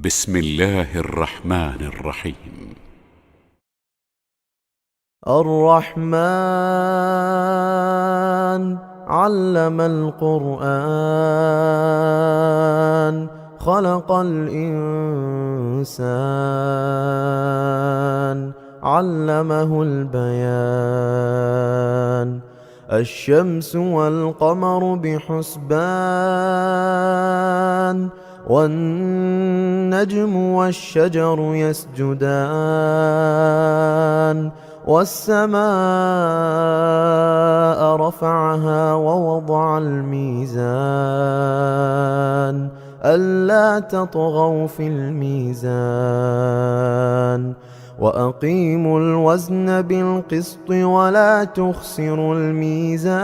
بسم الله الرحمن الرحيم. الرحمن علم القرآن خلق الإنسان علمه البيان الشمس والقمر بحسبان والنجم والشجر يسجدان والسماء رفعها ووضع الميزان ألا تطغوا في الميزان وأقيموا الوزن بالقسط ولا تخسروا الميزان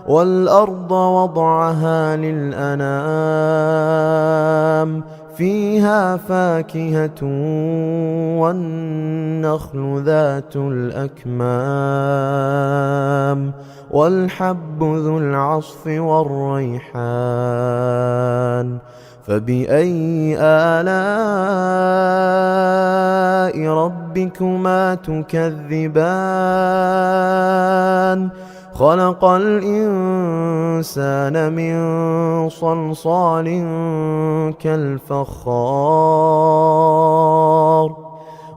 والأرض وضعها للأنام فيها فاكهة والنخل ذات الأكمام والحب ذو العصف والريحان فبأي آلاء ربكما تكذبان خلق الإنسان من صلصال كالفخار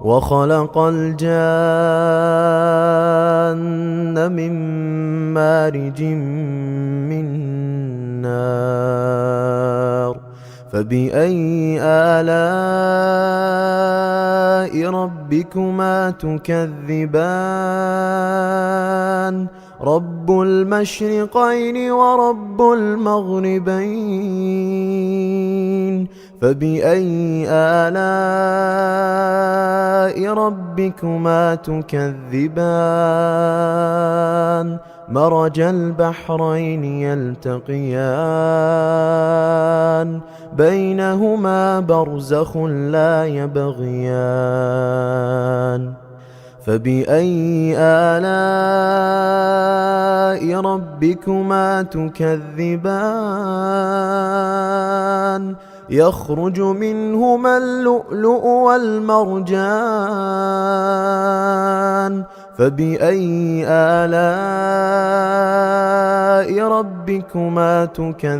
وخلق الجان من مارج من نار فبأي آلاء ربكما تكذبان رب المشرقين ورب المغربين فبأي آلاء ربكما تكذبان مرج البحرين يلتقيان بينهما برزخ لا يبغيان فبأي آلاء ربكما تكذبان يخرج منهما اللؤلؤ والمرجان فبأي آلاء ربكما تكذبان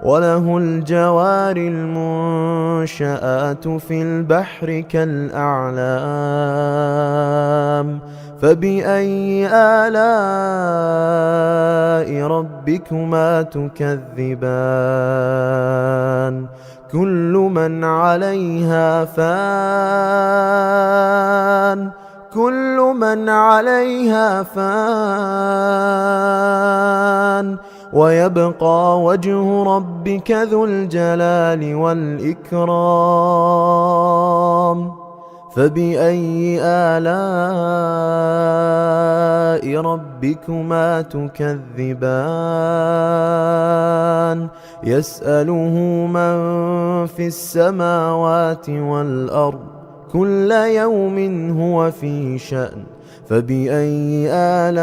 وله الجوار المنشآت في البحر كالأعلام فبأي آلاء ربكما تكذبان كل من عليها فان كل من عليها فان ويبقى وجه ربك ذو الجلال والإكرام فبأي آلاء ربكما تكذبان يسأله من في السماوات والأرض كل يوم هو في شأن فبأي آلاء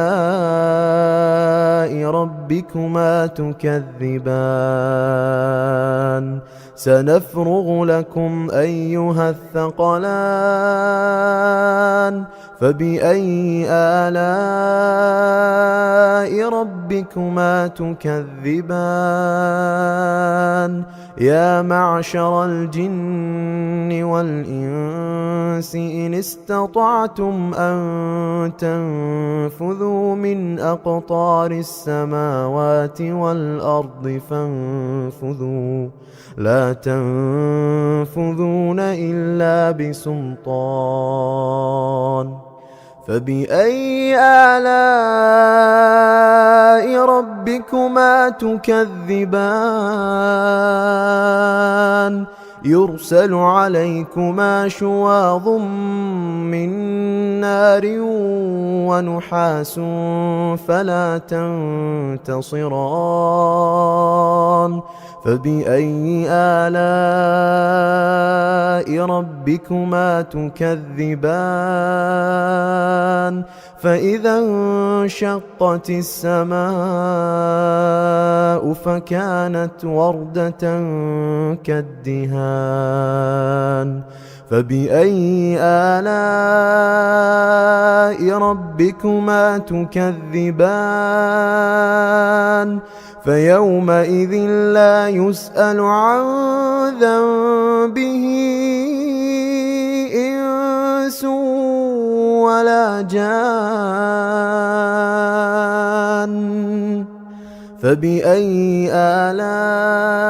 ربكما تكذبان سنفرغ لكم أيها الثقلان فبأي آلاء ربكما تكذبان يا معشر الجن والإنس إن استطعتم أن تنفذوا من أقطار السماوات والأرض فانفذوا لا تنفذون إلا بسلطان فبأي آلاء ربكما تكذبان يرسل عليكما شواظ من نار ونحاس فلا تنتصران فبأي آلاء ربكما تكذبان فإذا انشقت السماء فكانت وردة كالدهان فبأي آلاء ربكما تكذبان فيومئذ لا يسأل عن ذنبه إنس ولا جان فبأي آلاء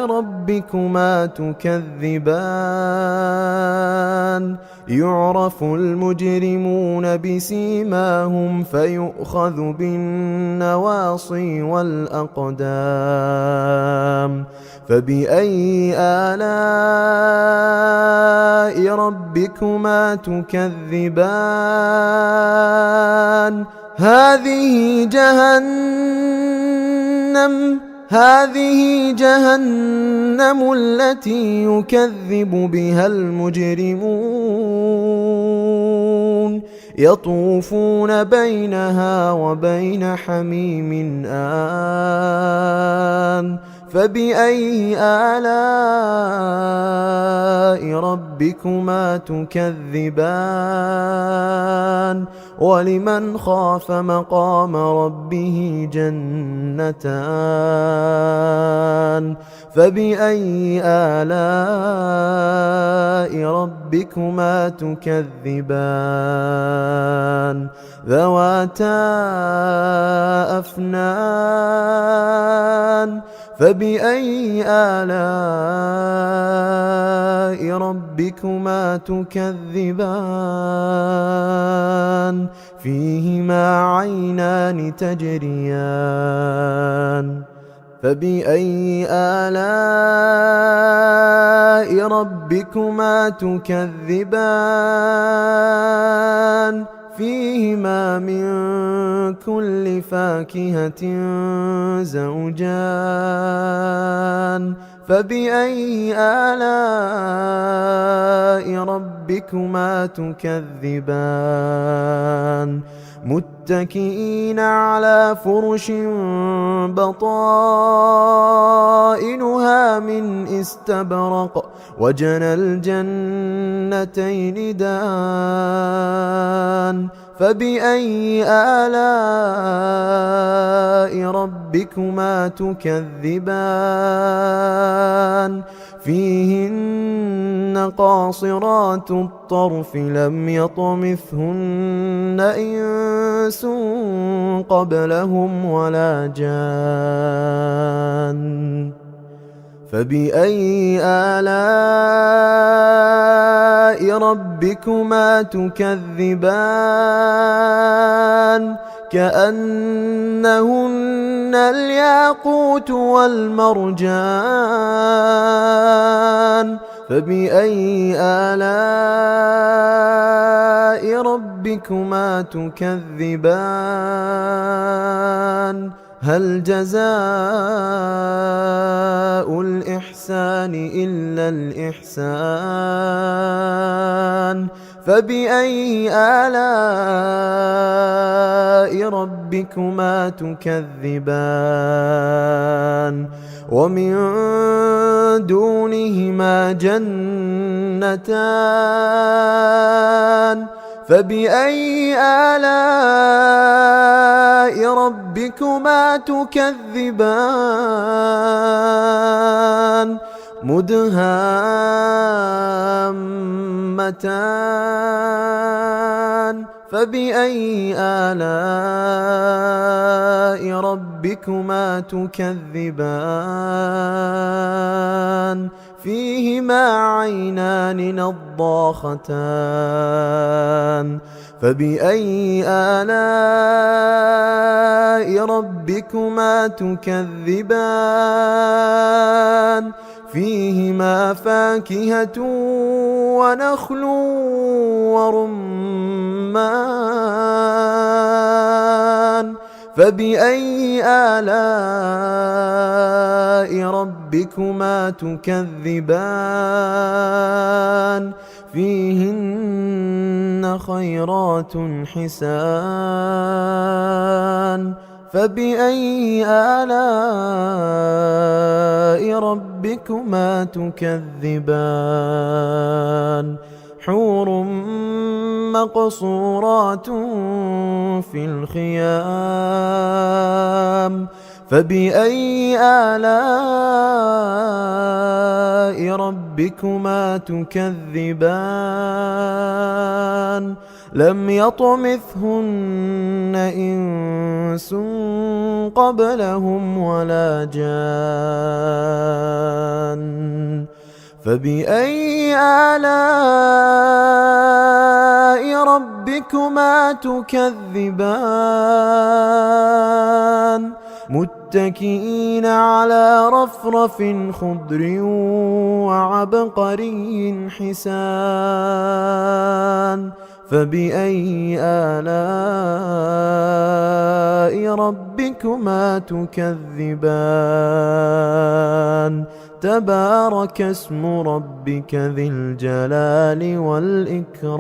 ربكما تكذبان يعرف المجرمون بسيماهم فيؤخذ بالنواصي والأقدام فبأي آلاء ربكما تكذبان هذه جهنم التي يكذب بها المجرمون يطوفون بينها وبين حميم آن فبأي آلاء ربكما تكذبان ولمن خاف مقام ربه جنتان فبأي آلاء ربكما تكذبان ذواتا أفنان فبأي آلاء ربكما تكذبان فيهما عينان تجريان فبأي آلاء ربكما تكذبان فيهما من كل فاكهة زوجان فبأي آلاء ربكما تكذبان متكئين على فرش بطائنها من استبرق وجنى الجنتين دان فبأي آلاء ربكما تكذبان فيهن قاصرات الطرف لم يطمثهن إنس قبلهم ولا جان فبأي آلاء ربكما تكذبان كأنهن الياقوت والمرجان فبأي آلاء ربكما تكذبان هل جزاء الإحسان إلا الإحسان فبأي آلاء ربكما تكذبان ومن دونهما جنتان فبأي آلاء ربكما تكذبان مدهامتان فبأي آلاء ربكما تكذبان فيهما عينان نضاختان فبأي آلاء ربكما تكذبان فيهما فاكهة ونخل ورمان فبأي آلاء ربكما تكذبان فيهن خيرات حسان فبأي آلاء ربكما تكذبان حور مقصورات في الخيام فبأي آلاء ربكما تكذبان لم يطمثهن إنس قبلهم ولا جان فبأي آلاء ربكما تكذبان متكئين على رفرف خضر وعبقري حسان فبأي آلاء ربكما تكذبان تبارك اسم ربك ذي الجلال والإكرام.